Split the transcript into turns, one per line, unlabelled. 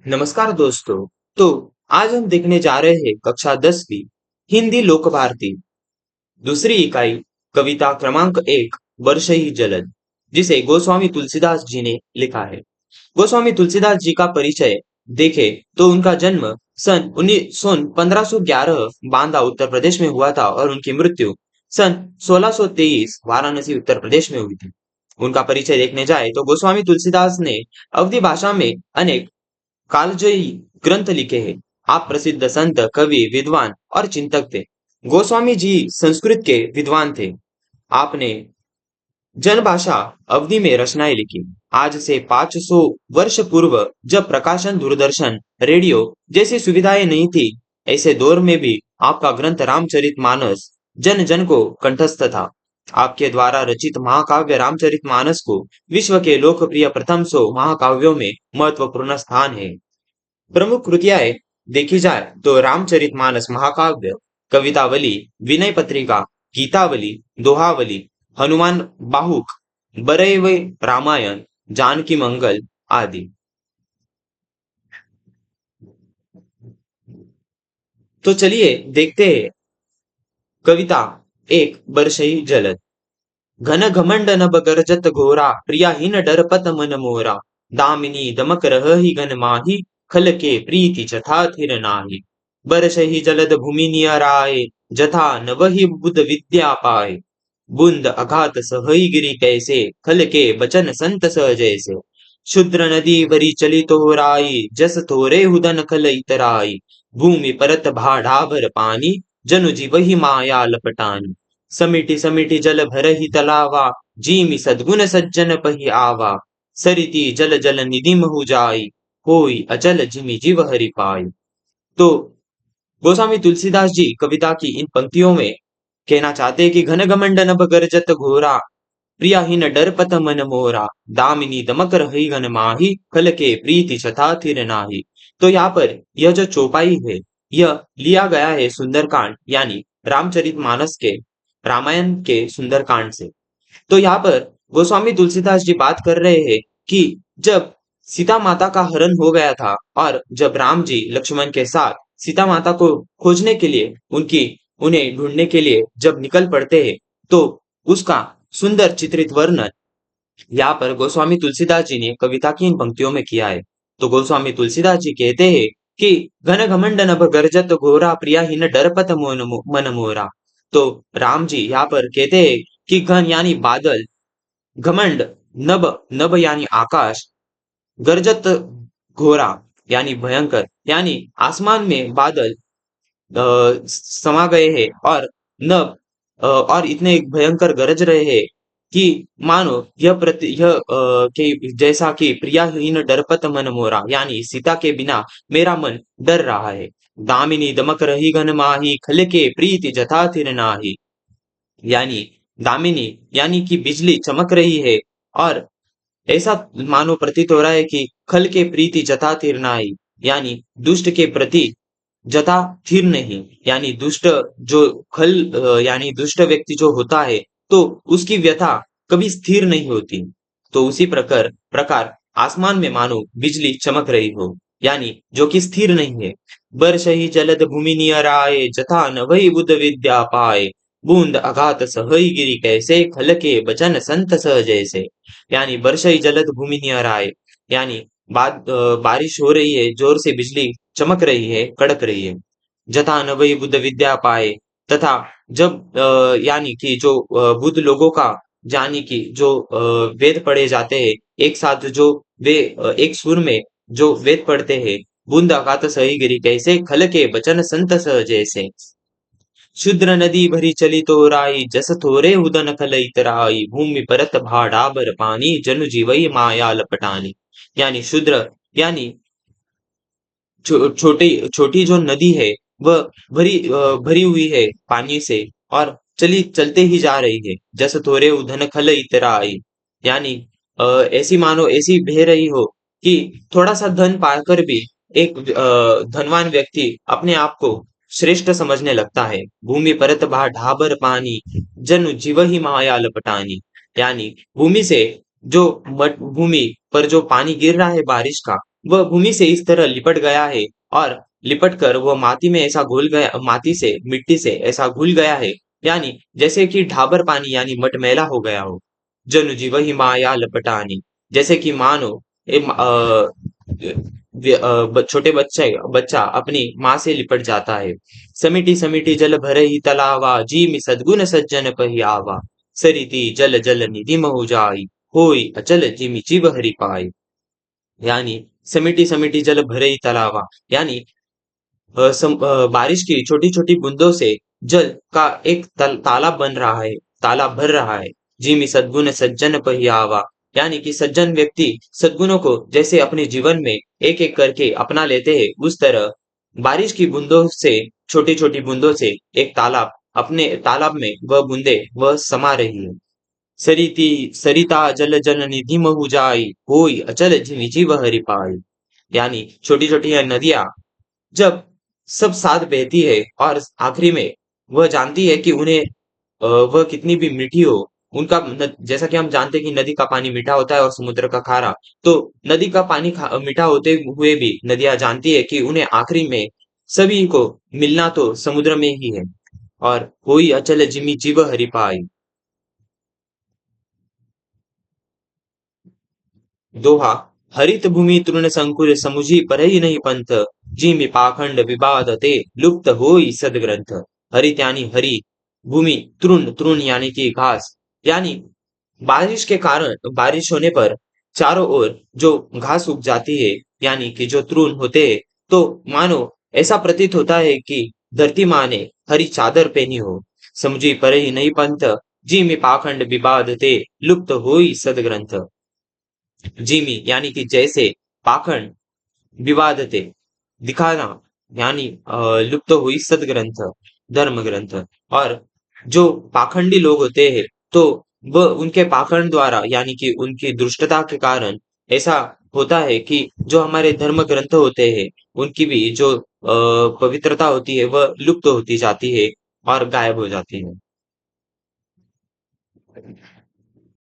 नमस्कार दोस्तों। तो आज हम देखने जा रहे हैं कक्षा 10वीं हिंदी लोक भारती दूसरी इकाई कविता क्रमांक 1 वर्ष ही जलद, जिसे गोस्वामी तुलसीदास जी ने लिखा है। गोस्वामी तुलसीदास जी का परिचय देखें तो उनका जन्म सन 1511 बांदा उत्तर प्रदेश में हुआ था और उनकी मृत्यु सन 1623 वाराणसी उत्तर प्रदेश में हुई थी। उनका परिचय देखने जाए तो गोस्वामी तुलसीदास ने अवधी भाषा में अनेक कालजयी ग्रंथ लिखे हैं। आप प्रसिद्ध संत, कवि, विद्वान और चिंतक थे। गोस्वामी जी संस्कृत के विद्वान थे। आपने जनभाषा अवधि में रचनाएं लिखी। आज से 500 वर्ष पूर्व जब प्रकाशन, दूरदर्शन, रेडियो जैसी सुविधाएं नहीं थी, ऐसे दौर में भी आपका ग्रंथ रामचरितमानस जन जन को कंठस्थ था। आपके द्वारा रचित महाकाव्य रामचरितमानस को विश्व के लोकप्रिय प्रथम 100 महाकाव्यों में महत्वपूर्ण स्थान है। प्रमुख कृतियां देखी जाए तो रामचरितमानस महाकाव्य, कवितावली, विनय पत्रिका, गीतावली, दोहावली, हनुमान बाहुक, बरैवे रामायण, जानकी मंगल आदि। तो चलिए देखते हैं कविता एक बरसई जलद। घन घमंड नभ गरजत घोरा, प्रियाहीन डरपत मन मोरा। दामिनी दमक रहहि घन माही, खल के प्रीति जथा थिर नाही। बरसहि जलद भूमि नियराए, जथा नवहि बुध विद्या पाए। बूंद अघात सहई गिरि कैसे, खल के बचन संत सह जैसे। क्षुद्र नदी भरी चली तोराई, जस थोरे हुदन खल इतराई। भूमि परत भाढ़ावर पानी, जनु जीवहि माया लपटानी। समिति समिति जल भरहि तलावा, जीमि सद्गुण सज्जन पहि आवा। सरिति जल जल निधि महु जाई, होई अचल जिमि जीव हरि पाई। तो गोस्वामी तुलसीदास जी कविता की इन पंक्तियों में कहना चाहते हैं कि घन घमंड नभ गरजत घोरा, प्रियाहीन डरपत मन मोरा। दामिनी दमक रही घन माही, खल के प्रीति छथा थिर नाही। तो यहाँ पर यह जो चौपाई है, यह लिया गया है सुंदरकांड यानी रामचरितमानस के, रामायण के सुंदरकांड से। तो यहाँ पर गोस्वामी तुलसीदास जी बात कर रहे हैं कि जब सीता माता का हरण हो गया था और जब राम जी लक्ष्मण के साथ सीता माता को खोजने के लिए, उनकी उन्हें ढूंढने के लिए जब निकल पड़ते हैं, तो उसका सुंदर चित्रित वर्णन यहाँ पर गोस्वामी तुलसीदास जी ने कविता की इन पंक्तियों में किया है। तो गोस्वामी तुलसीदास जी कहते हैं कि घन घमंड नभ गर्जत घोरा, प्रियाहीन डरपत मन मोरा। तो राम जी यहाँ पर कहते हैं कि घन यानी बादल, घमंड, नभ, नभ यानी आकाश, गर्जत घोरा यानी भयंकर, यानी आसमान में बादल समा गए हैं और नभ और इतने भयंकर गरज रहे हैं कि मानो यह कि जैसा कि प्रियाहीन डरपत मन मोरा, यानी सीता के बिना मेरा मन डर रहा है। दामिनी दमक रही घन माही, खल के प्रीति जथा थिर नाही। यानी दामिनी यानी कि बिजली चमक रही है और ऐसा मानो प्रतीत हो रहा है कि खल के प्रीति जथा थिर नाही, यानी दुष्ट के प्रति जथा थिर नहीं, यानी दुष्ट जो यानी दुष्ट व्यक्ति जो होता है, तो उसकी व्यथा कभी स्थिर नहीं होती। तो उसी प्रकार आसमान में मानो बिजली चमक रही हो, यानी जो कि स्थिर नहीं है। बरसहि जलद भूमि नियराए, जथा न वही बुध विद्या पाए। बूंद अघात सहई गिरी कैसे, खल के बचन संत सह जैसे। यानी बरसहि जलद भूमि नियराए, यानी बारिश हो रही है, जोर से बिजली चमक रही है, कड़क रही है। जथा न वही बुद्ध विद्या पाए, तथा जब यानी कि जो बुद्ध लोगों का, यानी कि जो वेद पढ़े जाते हैं एक साथ, जो वे एक सुर में जो वेद पढ़ते हैं। बूंद अघात सही गिरी कैसे, खल के बचन संत सह जैसे। शुद्र नदी भरी चली तोराई, जस थोरे उदन खल इतराई। भूमि परत भाड़ाबर पानी, जनु जीवई माया लपटानी। यानी शुद्र यानी छोटी छोटी जो नदी है, वह भरी हुई है पानी से और चलते ही जा रही है। जस थोरे उधन खल इतरा आई, यानी ऐसी मानो ऐसी बह रही हो कि थोड़ा सा धन पाकर भी एक धनवान व्यक्ति अपने आप को श्रेष्ठ समझने लगता है। भूमि परत भा ढाबर पानी, जनु जीव ही माया लपटानी। यानी भूमि से जो भूमि पर जो पानी गिर रहा है बारिश का, वह भूमि से इस तरह लिपट गया है और लिपट कर वह माटी में ऐसा घुल गया, माटी से मिट्टी से ऐसा घुल गया है, यानी जैसे कि ढाबर पानी यानी मटमैला हो गया हो। जनु जीव ही माया लपटानी, जैसे कि मानो छोटे बच्चा अपनी माँ से लिपट जाता है। समिटी समिटी जल भरे ही तलावा, जी में सद्गुण सज्जन पहियावा। सरिती जल जल निधि महु जाई, होई अचल जिमि जीव हरि पाई। यानी समिटी समिटी जल भरे ही तलावा, यानी बारिश की छोटी छोटी बूंदों से जल का एक तालाब बन रहा है, तालाब भर रहा है। जिमि सद्गुण सज्जन पहियावा, यानी कि सज्जन व्यक्ति सद्गुणों को जैसे अपने जीवन में एक एक करके अपना लेते हैं, उस तरह बारिश की बूंदों से, छोटी छोटी बूंदों से एक तालाब, अपने तालाब में वह बूंदे वह समा रही है। सरिती सरिता जल जल निधि महु जाई, होई अचल जिमि जीव हरि पाई। यानी छोटी छोटी नदियां जब सब साथ बहती है और आखिरी में वह जानती है कि उन्हें वह कितनी भी मीठी हो, उनका जैसा कि हम जानते हैं कि नदी का पानी मीठा होता है और समुद्र का खारा, तो नदी का पानी मीठा होते हुए भी नदियां जानती है कि उन्हें आखिरी में सभी को मिलना तो समुद्र में ही है। और कोई अचल जिमी जीव हरि पाई। दोहा। हरित भूमि तृण संकुल समुझी परहि नहीं पंथ, जिमि पाखंड विवाद ते लुप्त होई सदग्रंथ। हरित यानी हरी, भूमि तृण, तृण यानी कि घास, यानी बारिश के कारण, बारिश होने पर चारों ओर जो घास उग जाती है, यानी कि जो तृण होते हैं, तो मानो ऐसा प्रतीत होता है कि धरती माँ ने हरी चादर पहनी हो। समुझी परहि नहीं पंथ, जिमि पाखंड विवाद ते लुप्त होई सदग्रंथ। जिमी यानी कि जैसे, पाखंड, विवादते दिखाना, यानी लुप्त हुई सदग्रंथ, धर्म ग्रंथ। और जो पाखंडी लोग होते हैं, तो वह उनके पाखंड द्वारा यानी कि उनकी दुष्टता के कारण ऐसा होता है कि जो हमारे धर्म ग्रंथ होते हैं, उनकी भी जो पवित्रता होती है वह लुप्त होती जाती है और गायब हो जाती है।